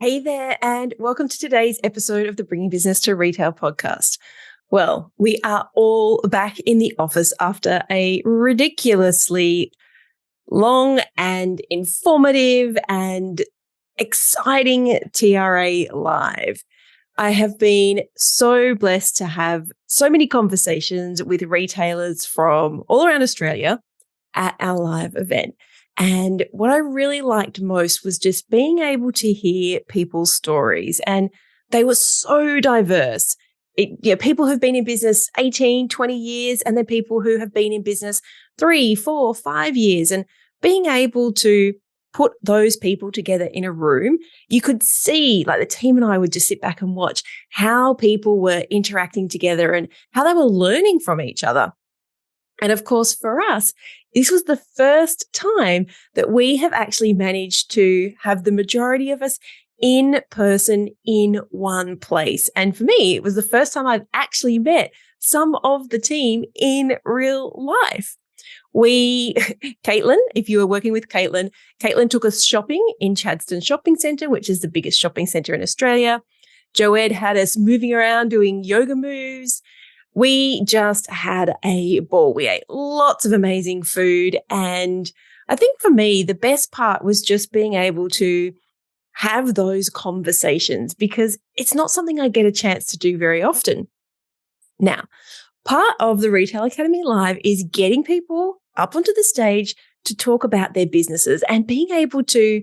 Hey there, and welcome to today's episode of the Bringing Business to Retail podcast. Well, we are all back in the office after a ridiculously long and informative and exciting TRA Live. I have been so blessed to have so many conversations with retailers from all around Australia at our live event. And what I really liked most was just being able to hear people's stories. And they were so diverse. People who've been in business 18, 20 years, and then people who have been in business 3, 4, 5 years. And being able to put those people together in a room, you could see, like the team and I would just sit back and watch how people were interacting together and how they were learning from each other. And of course, for us, this was the first time that we have actually managed to have the majority of us in person in one place. And for me, it was the first time I've actually met some of the team in real life. Caitlin, if you were working with Caitlin took us shopping in Chadstone Shopping Centre, which is the biggest shopping centre in Australia. Joed had us moving around doing yoga moves. We just had a ball. We ate lots of amazing food. And I think for me, the best part was just being able to have those conversations because it's not something I get a chance to do very often. Now, part of the Retail Academy Live is getting people up onto the stage to talk about their businesses and being able to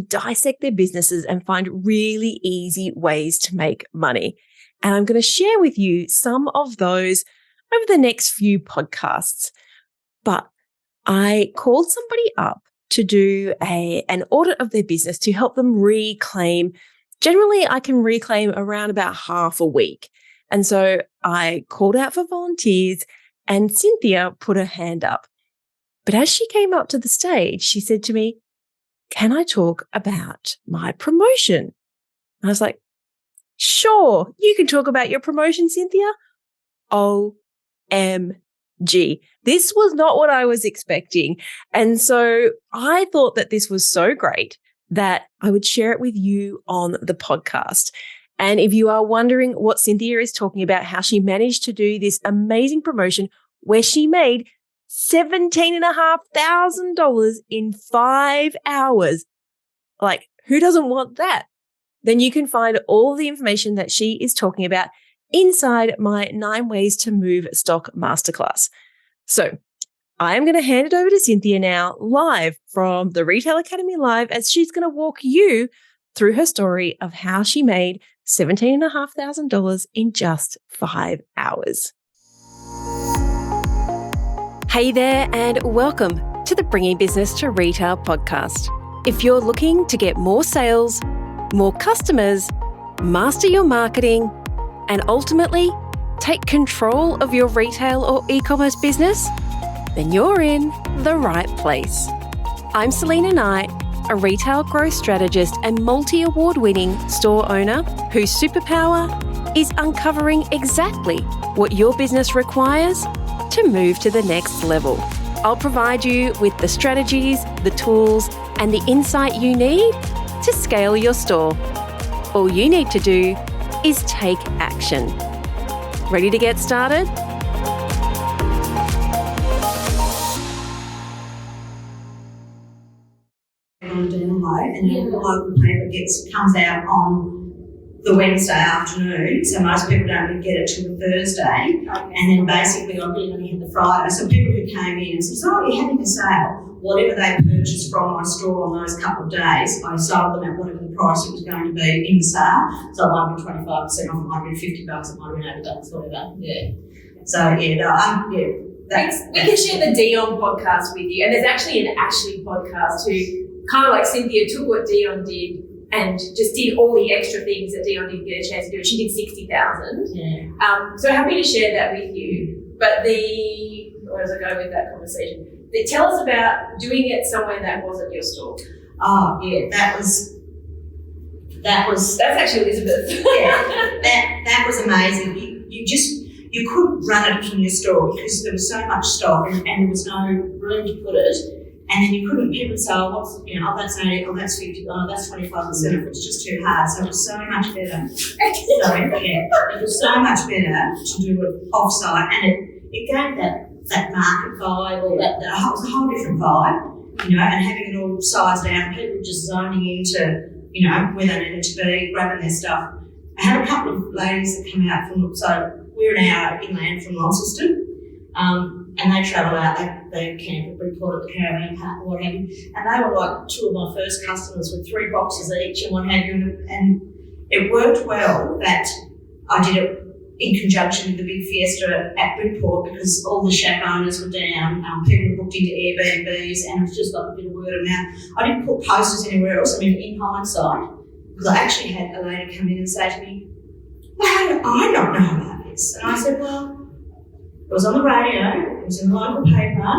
dissect their businesses and find really easy ways to make money. And I'm going to share with you some of those over the next few podcasts. But I called somebody up to do an audit of their business to help them reclaim. Generally, I can reclaim around about half a week. And so I called out for volunteers and Cynthia put her hand up. But as she came up to the stage, she said to me, "Can I talk about my promotion?" And I was like, "Sure, you can talk about your promotion, Cynthia." OMG. This was not what I was expecting. And so I thought that this was so great that I would share it with you on the podcast. And if you are wondering what Cynthia is talking about, how she managed to do this amazing promotion where she made $17,500 in 5 hours, like who doesn't want that? Then you can find all the information that she is talking about inside my 9 Ways to Move Stock Masterclass. So I am going to hand it over to Cynthia now, live from the Retail Academy Live, as she's going to walk you through her story of how she made $17,500 in just 5 hours. Hey there, and welcome to the Bringing Business to Retail podcast. If you're looking to get more sales, more customers, master your marketing, and ultimately take control of your retail or e-commerce business, then you're in the right place. I'm Selena Knight, a retail growth strategist and multi-award-winning store owner whose superpower is uncovering exactly what your business requires to move to the next level. I'll provide you with the strategies, the tools, and the insight you need to scale your store. All you need to do is take action. Ready to get started? On down live, and then the local paper comes out on the Wednesday afternoon, so most people don't really get it till the Thursday. Okay. And then basically I only hit the Friday. So people who came in and said, "Oh, you're having a sale." Whatever they purchased from my store on those couple of days, I sold them at whatever the price it was going to be in the sale. So it might have been 25% off, it might have been $50, it might have been $80, whatever. Yeah. So we can share the Dion podcast with you, and there's actually an Ashley podcast who kind of like Cynthia took what Dion did and just did all the extra things that Dion didn't get a chance to do. She did 60,000. Yeah. So happy to share that with you. But where does I go with that conversation? Tell us about doing it somewhere that wasn't your store. Oh yeah, that's actually Elizabeth. Yeah, that was amazing. You couldn't run it in your store because there was so much stock and there was no room to put it. And then you couldn't, people say, oh, what's, oh, that's 80, oh, that's 50, oh, that's 25%, if it's just too hard. So it was so much better. It was so much better to do it off-site, and it gave that market vibe, or that it was a whole different vibe, and having it all sized out, people just zoning into, where they needed to be, grabbing their stuff. I had a couple of ladies that came out from, so we're an hour inland from Launceston, and they travel out, they camp at Bridport at the caravan park or what have you, and they were like two of my first customers with 3 boxes each and what have you, and it worked well that I did it in conjunction with the big fiesta at Bridport, because all the shack owners were down, people were booked into Airbnbs, and it was just like a bit of word of mouth. I didn't put posters anywhere else. I mean, in hindsight, because I actually had a lady come in and say to me, well, how do I not know about this? And I said, well, it was on the radio, it was in the local paper,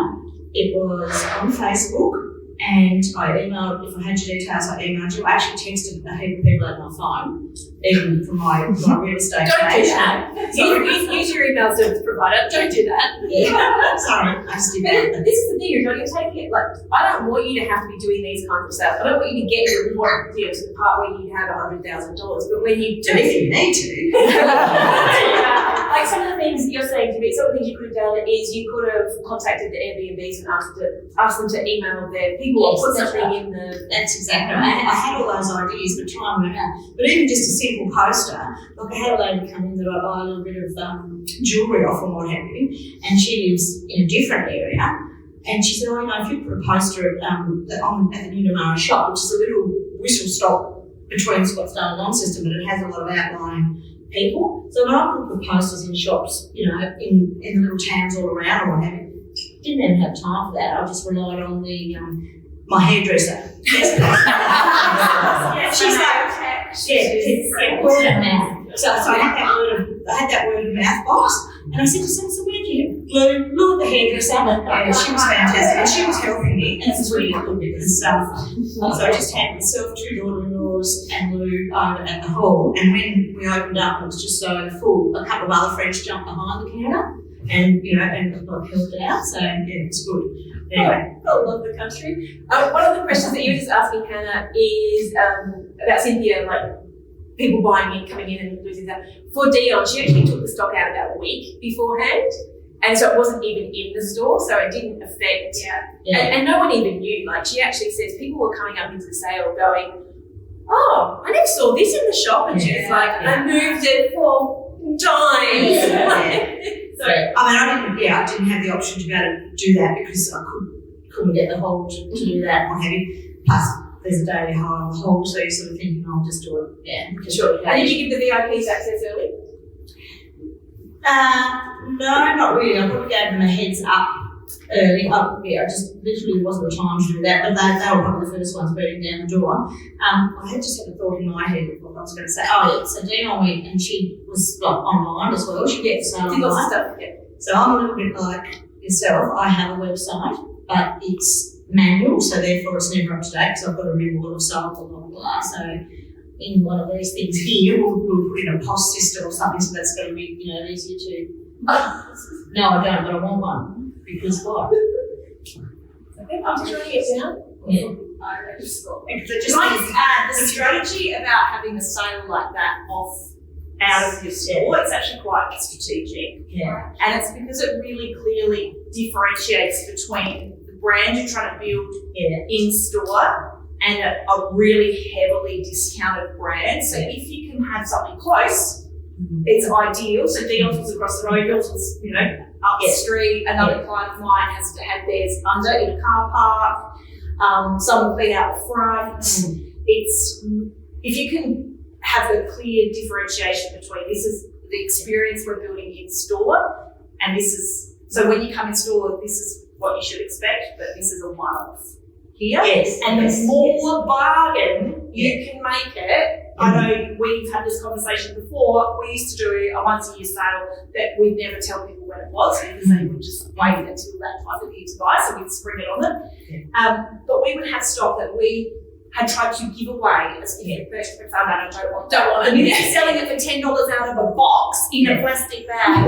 it was on Facebook, and I emailed, if I had your details, I emailed you. I actually texted a heap of people out my phone, even from my real estate Don't page. do that. Use your email service provider. Don't do that. Yeah, sorry, I just did that. But this is the thing, you're taking it, I don't want you to have to be doing these kinds of sales. I don't want you to get your report to the part where you have $100,000, but when you do, If you need to. like some of the things you're saying to me, some of the things you could have done is you could have contacted the Airbnbs and asked them to email their people, or put something in the. That's exactly right. I had all those ideas, but time ran out. But even just a simple poster, like I had a lady come in that I buy a little bit of jewellery off and what have you, and she lives in a different area, and she said, oh, if you put a poster at the New Damara shop, which is a little whistle stop between Scottsdale and Launceston, but it has a lot of outlying people. So when I put the posters in shops, in the little towns all around or what have you, didn't even have time for that. I just relied on the my hairdresser. She's like, word of mouth. So I had that word of mouth box, and I said to someone, so where do you Lou at the hairdresser? And she was fantastic, and she was helping me, and this is really good because so I just had myself, 2 daughter-in-laws, and Lou over at the hall, and when we opened up, it was just so full. A couple of other friends jumped behind the counter, and and helped out. So it was good. Anyway, I love the country. One of the questions that you were just asking, Hannah, is about Cynthia, people buying in, coming in and losing that. For Dion, she actually took the stock out about a week beforehand, and so it wasn't even in the store, so it didn't affect. And no one even knew. She actually says people were coming up into the sale going, oh, I never saw this in the shop, and she's I moved it for dimes. So, I didn't have the option to be able to do that because I couldn't get the hold to do that. What have you? Plus, there's a daily hold, so you're sort of thinking, I'll just do it. Yeah, sure. And did you give the VIPs access early? No, not really. I probably gave them a heads up early. I just literally wasn't the time to do that, but they were probably the first ones beating down the door. I had just had a thought in my head of what I was going to say. Oh, yeah, so Dion went, and she was online as well. She gets online. Stuff. Yeah. So I'm a little bit like yourself. I have a website, but it's manual, so therefore it's never up to date because I've got to remember what I've sold, blah, blah, blah. So in one of these things here, we'll put in a POS system or something, so that's going to be, easier to. No, I don't, but I want one because why? Okay, I'm just writing it down. Yeah. The strategy about having a sale like that out of your store, it's actually quite strategic. Yeah. And it's because it really clearly differentiates between the brand you're trying to build in store and a really heavily discounted brand. So if you can have something close, it's ideal. So Dion's was across the road, yours was, up the street. Another client of mine has had theirs under in a car park. Some have been out the front. It's, if you can have a clear differentiation between this is the experience we're building in store, and this is, so when you come in store, this is what you should expect, but this is a one-off here. Yes. And the more bargain you can make it, I know we've had this conversation before. We used to do a once-a-year sale that we'd never tell people when it was because they would just wait until that time for you to buy, so we'd spring it on them. But we would have stock that we had tried to give away as a gift, but found out I don't want them. And they're selling it for $10 out of a box in a plastic bag.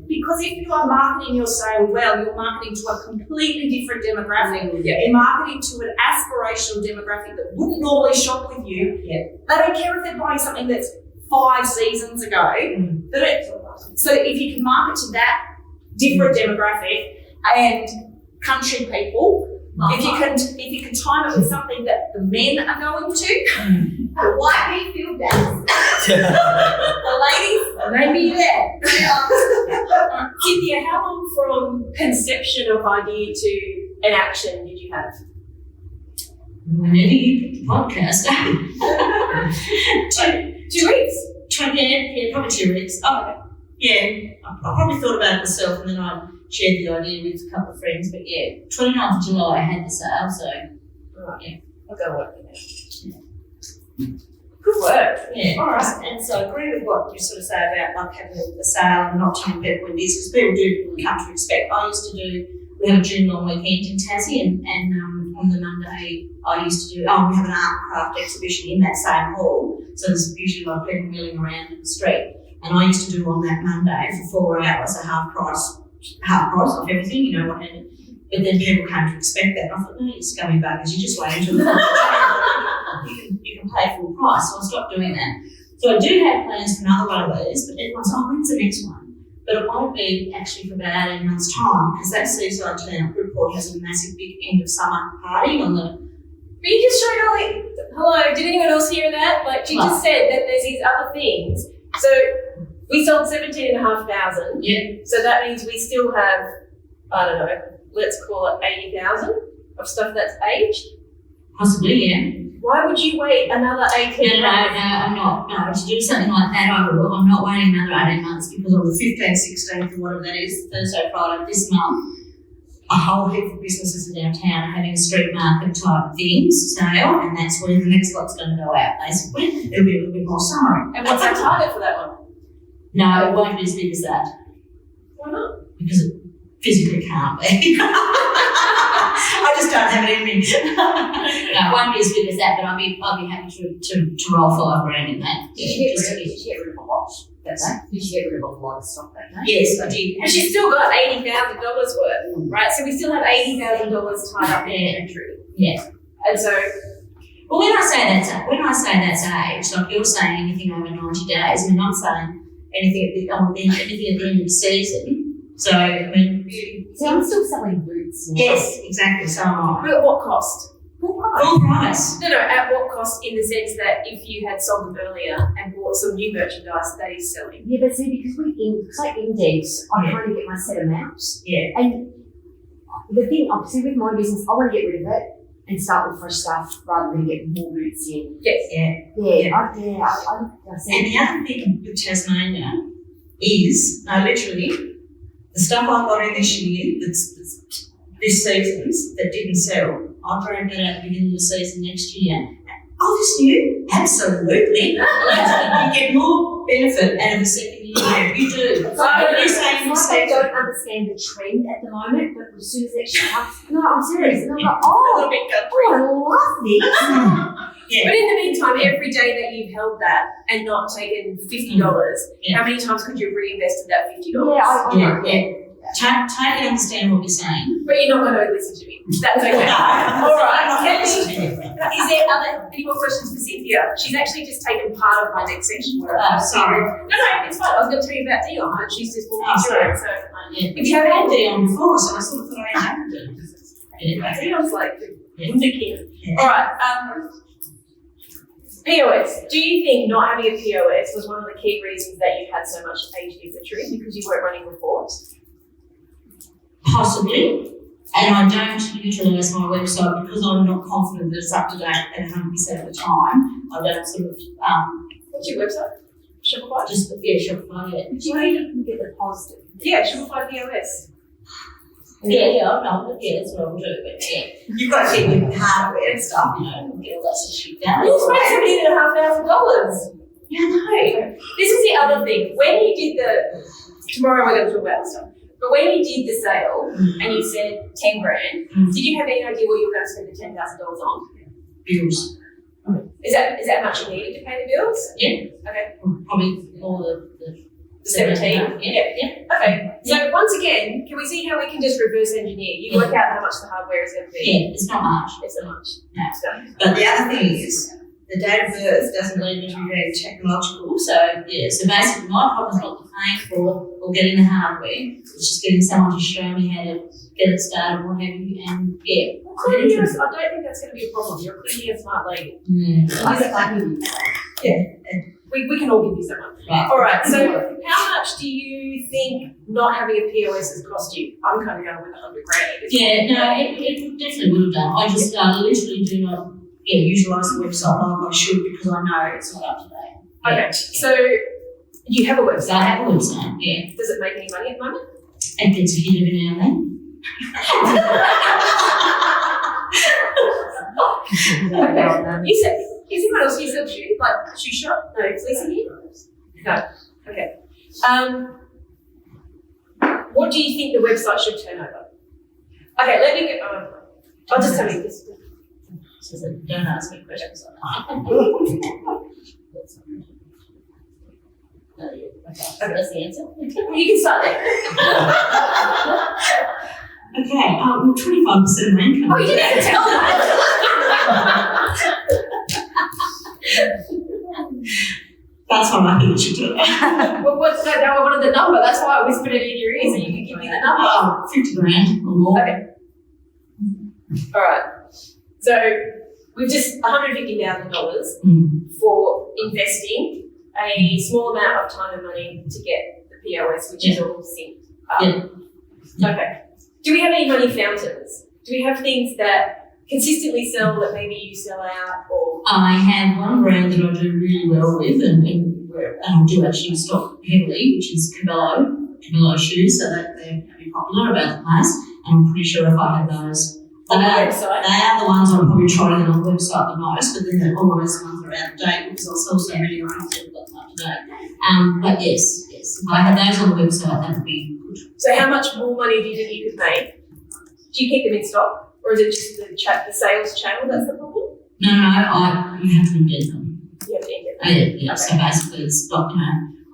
Because if you are marketing your sale well, you're marketing to a completely different demographic. You're marketing to an aspirational demographic that wouldn't normally shop with you. They don't care if they're buying something that's 5 seasons ago. So if you can market to that different demographic and country people, if you can time it with something that the men are going to, the white people does, the ladies, maybe there. Cynthia, how long from conception of idea to an action did you have? Whenever you pick the podcast. 2 weeks? Probably 2 weeks. Oh, yeah. I probably thought about it myself and then I shared the idea with a couple of friends. But yeah, 29th of July I had the sale, so I'll go work for that. Good work. Yeah. All right. And so I agree with what you sort of say about like having a sale and not telling people when it is, because people do come to expect. We have a June long weekend in Tassie and on the Monday I used to do, we have an art and craft exhibition in that same hall. So there's usually a lot of people milling around in the street. And I used to do on that Monday for 4 hours a half price off everything, what happened. But then people came to expect that. And I thought, no, you're scummy buggers, you just wait until you can pay full price. So I stopped doing that. So I do have plans for another one of those, but everyone's, when's the next one? But it won't be actually for about 18 months' time because that Seaside Turn-Up report has a massive big end of summer party on the. But you just showed hello, did anyone else hear that? Like she just said that there's these other things. So we sold 17,500. Yeah. So that means we still have, I don't know, let's call it 80,000 of stuff that's aged. Possibly, yeah. Why would you wait another 18 months? No, I'm not. No, to do something like that, I'm not waiting another 18 months because on the 15th, 16th, or whatever that is, Thursday, Friday, this month, a whole heap of businesses in our town are having a street market type things sale, and that's where the next lot's going to go out, basically. It'll be a little bit more summery. And what's our target for that one? No, it won't be as big as that. Why not? Because it physically can't be. I just don't have it in me. No, it won't be as big as that, but I'll be happy to roll $5,000 in that. Did you get rid of a lot? Did you get rid of a lot of stock that day? Yes, I did. And she's still got $80,000 worth, right? So we still have $80,000 tied up in inventory. Yeah. And so, well, when I say that's age, like you're saying anything over 90 days, we're not saying anything at the end of the season. So, I mean, so I'm still selling boots now. yes, exactly. So am I. but at what cost? Full price. Full price. No, at what cost in the sense that if you had sold them earlier and bought some new merchandise that is selling? Yeah, but see, because it's like index, I kind of get my set amounts. Yeah. And the thing, obviously, with my business, I want to get rid of it and start with fresh stuff rather than get more boots in. Yes. Yeah. I see. And the other thing with Tasmania is, literally, the stuff I got in this year, that's this season's, that didn't sell, I'll drag that out at the beginning of the season next year. Oh, this new? Absolutely. You get more benefit out of the second year. You do. So you're saying I don't understand the trend at the moment, but as soon as it shuts, no, I'm serious. And I'm like, I love this. Yeah. But in the meantime, every day that you've held that and not taken $50, how many times could you have reinvested that $50? Yeah. Totally understand what you're saying. But you're not going to listen to me. That's okay. All right. Is there any more questions for Cynthia? She's actually just taken part of my next section. Sorry. No, it's fine. I was going to tell you about Dion, but she's just walking through it. So, if you haven't had Dion before, so I sort of thought I had to. Dion's like the kid. All right. POS. Do you think not having a POS was one of the key reasons that you had so much aged inventory because you weren't running reports? Possibly. And I don't utilise my website because I'm not confident that it's up to date at 100% of the time. I don't sort of. What's your website? Shopify? Shopify, yeah. But you can get the positive. Yeah, Shopify POS. Yeah, that's what I'll do. But yeah, you've got to keep with hardware and stuff, get all that sort of shit done. You spent $17,500. Yeah, I know. This is the other thing. When you did tomorrow we're going to talk about this stuff. But when you did the sale and you said 10 grand, did you have any idea what you were going to spend the $10,000 on? Bills. Is that much you needed to pay the bills? Yeah. Okay. Probably all the 17. Yeah. Okay. So once again, can we see how we can just reverse engineer? You work out how much the hardware is going to be. Yeah, it's not much. It's not much. No. So, But the other thing is, the date of birth doesn't lead me to be very technological. So basically my problem is not the paying for or getting the hardware. It's just getting someone to show me how to get it started, what have you, and well, clearly, I don't think that's going to be a problem. You're clearly a smart lady. We can all give you someone. Right. All right. So how much do you think not having a POS has cost you? I'm kind of going with $100,000. Yeah, no, it definitely would have done. I just literally do not utilise the website like I should because I know it's not up to date. Okay. So you have a website. So I have a website, yeah. Does it make any money at the moment? It gets a hit every now and then. You said, is anyone else you sell shoes? Like a shoe shop? No, fleecing here? No. Okay. What do you think the website should turn over? Okay, let me go. I'll just tell you this. So don't ask me questions like that. Okay, that's the answer. You can start there. Okay, well, 25% of my income. Oh, you didn't have to tell that. That's what I think it should do. Well, what's that? Now I wanted the number. That's why I whispered it in your ear so you could give me the number. 50 grand or more. Okay. All right. So we've just $150,000 for investing a small amount of time and money to get the POS, which is all synced up. Yeah. Okay. Do we have any money fountains? Do we have things that consistently sell that maybe you sell out or? I have one brand that I do really well with and I do actually stock heavily, which is Cabello shoes, so that they're pretty popular about the place. And I'm pretty sure if I had those, they are the ones I'm probably trying on the website the most, but then they're always the ones that are out of date because I'll sell so many I don't get them up to date. But yes, if I had those on the website, that would be good. So how much more money do you think you could make? Do you keep them in stock, or is it just the sales channel that's the problem? No, you have to indent them. You have to indent them. Yeah. Okay. So basically, it's like, I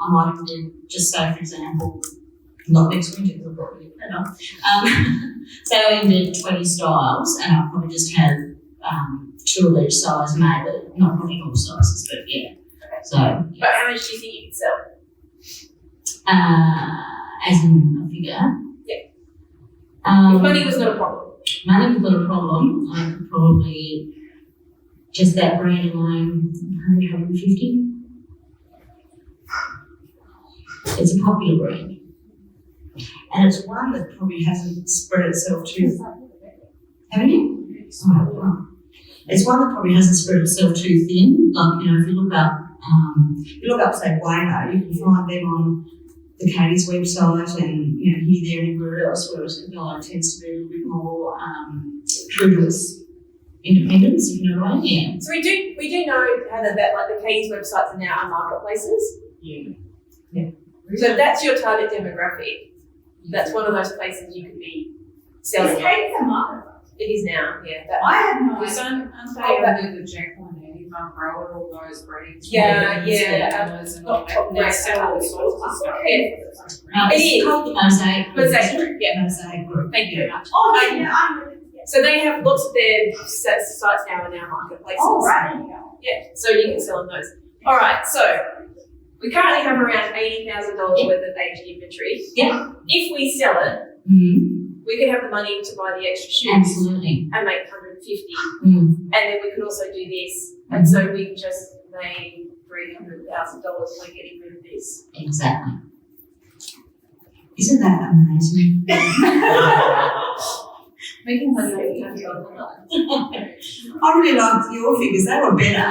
might indent, just say for example, not next winter because I've got really better. So I indent 20 styles, and I'll probably just have 2 of each size made, but not probably all sizes, but yeah. Okay. So. Yeah. But how much do you think you could sell? As in a figure. Yeah. If money was not a problem. Money was not a problem. I could probably just that brand alone, 150. It's a popular brand, and it's one that probably hasn't spread itself too. Haven't you? Oh, well. It's one that probably hasn't spread itself too thin. Like if you look up, say Waymo, you can find them on the Katie's website and here, there, and everywhere else. Whereas Cabello tends to be a little bit more true to its independence, if you know what I mean. Yeah. So we do know Heather that like the Katie's websites are now our marketplaces. Yeah. So that's your target demographic. That's one of those places you could be selling. Is Katie's a marketplace? It is now, yeah. I have no Was idea. aren't they under the Jacqueline and Eddie umbrella, all those brands? Yeah. They sell all sorts of stuff. It is. It's called the Mosaic Group. Mosaic Group, yeah. Mosaic Group. Thank you very much. Oh, yeah, I'm with it. So they have lots of their sites now in our marketplaces. Oh, right. Yeah, so you can sell on those. All right, so we currently have around $80,000 worth of aged inventory. Yeah. If we sell it, we could have the money to buy the extra shoes Absolutely. and make $150. Mm. And then we could also do this. And so we just made $300,000 by getting rid of this. Exactly. Isn't that amazing? Making money over $100. I really liked your figures. They were better.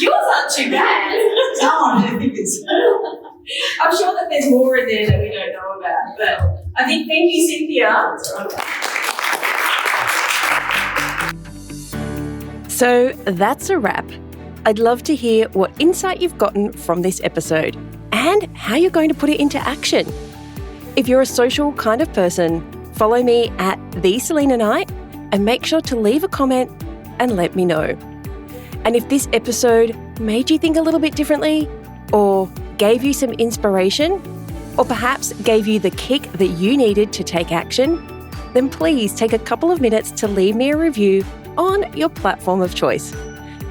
Yours aren't too bad. Go on, her figures. I'm sure that there's more in there that we don't know about. But I think, thank you, Cynthia. So that's a wrap. I'd love to hear what insight you've gotten from this episode and how you're going to put it into action. If you're a social kind of person, follow me at @TheSelena and make sure to leave a comment and let me know. And if this episode made you think a little bit differently, or gave you some inspiration, or perhaps gave you the kick that you needed to take action, then please take a couple of minutes to leave me a review on your platform of choice.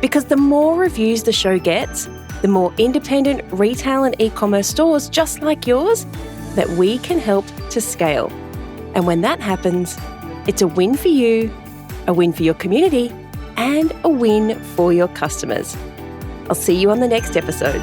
Because the more reviews the show gets, the more independent retail and e-commerce stores just like yours that we can help to scale. And when that happens, it's a win for you, a win for your community, and a win for your customers. I'll see you on the next episode.